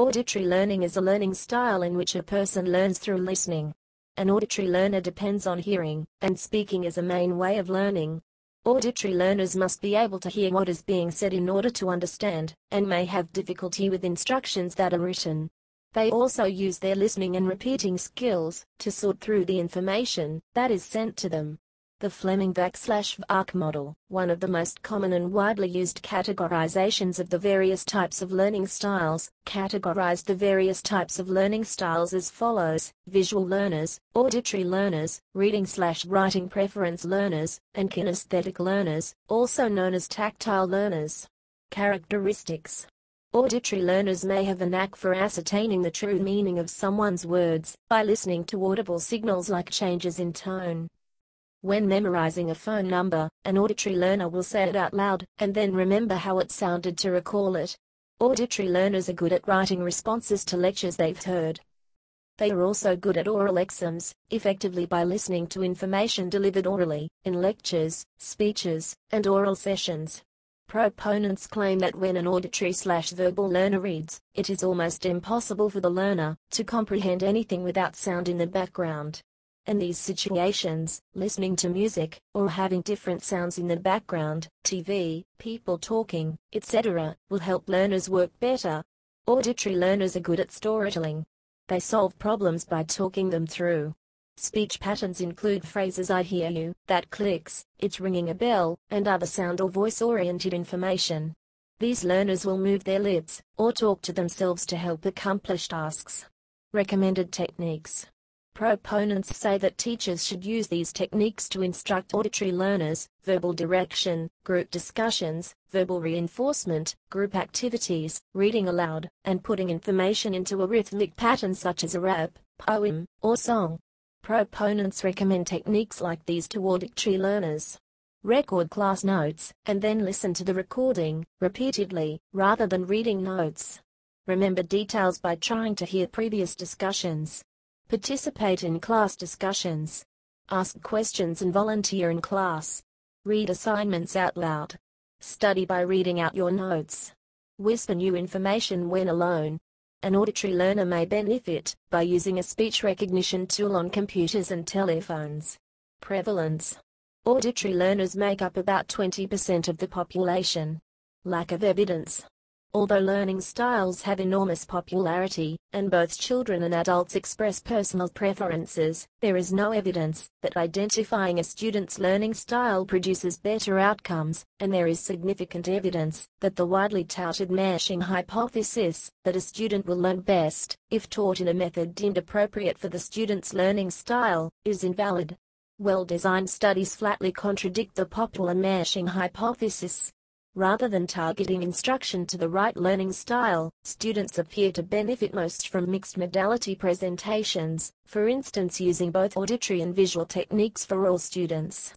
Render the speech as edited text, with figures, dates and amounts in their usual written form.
Auditory learning is a learning style in which a person learns through listening. An auditory learner depends on hearing, and speaking is a main way of learning. Auditory learners must be able to hear what is being said in order to understand, and may have difficulty with instructions that are written. They also use their listening and repeating skills to sort through the information that is sent to them. The Fleming-Vac/Vark model, one of the most common and widely used categorizations of the various types of learning styles, categorized the various types of learning styles as follows: visual learners, auditory learners, reading/writing preference learners, and kinesthetic learners, also known as tactile learners. Characteristics: auditory learners may have a knack for ascertaining the true meaning of someone's words by listening to audible signals like changes in tone. When memorizing a phone number, an auditory learner will say it out loud, and then remember how it sounded to recall it. Auditory learners are good at writing responses to lectures they've heard. They are also good at oral exams, effectively by listening to information delivered orally, in lectures, speeches, and oral sessions. Proponents claim that when an auditory/verbal learner reads, it is almost impossible for the learner to comprehend anything without sound in the background. In these situations, listening to music, or having different sounds in the background, TV, people talking, etc., will help learners work better. Auditory learners are good at storytelling. They solve problems by talking them through. Speech patterns include phrases "I hear you," "that clicks," "it's ringing a bell," and other sound or voice-oriented information. These learners will move their lips, or talk to themselves to help accomplish tasks. Recommended techniques. Proponents say that teachers should use these techniques to instruct auditory learners: verbal direction, group discussions, verbal reinforcement, group activities, reading aloud, and putting information into a rhythmic pattern such as a rap, poem, or song. Proponents recommend techniques like these to auditory learners. Record class notes, and then listen to the recording, repeatedly, rather than reading notes. Remember details by trying to hear previous discussions. Participate in class discussions. Ask questions and volunteer in class. Read assignments out loud. Study by reading out your notes. Whisper new information when alone. An auditory learner may benefit by using a speech recognition tool on computers and telephones. Prevalence. Auditory learners make up about 20% of the population. Lack of evidence. Although learning styles have enormous popularity, and both children and adults express personal preferences, there is no evidence that identifying a student's learning style produces better outcomes, and there is significant evidence that the widely touted meshing hypothesis, that a student will learn best if taught in a method deemed appropriate for the student's learning style, is invalid. Well-designed studies flatly contradict the popular meshing hypothesis. Rather than targeting instruction to the right learning style, students appear to benefit most from mixed modality presentations, for instance using both auditory and visual techniques for all students.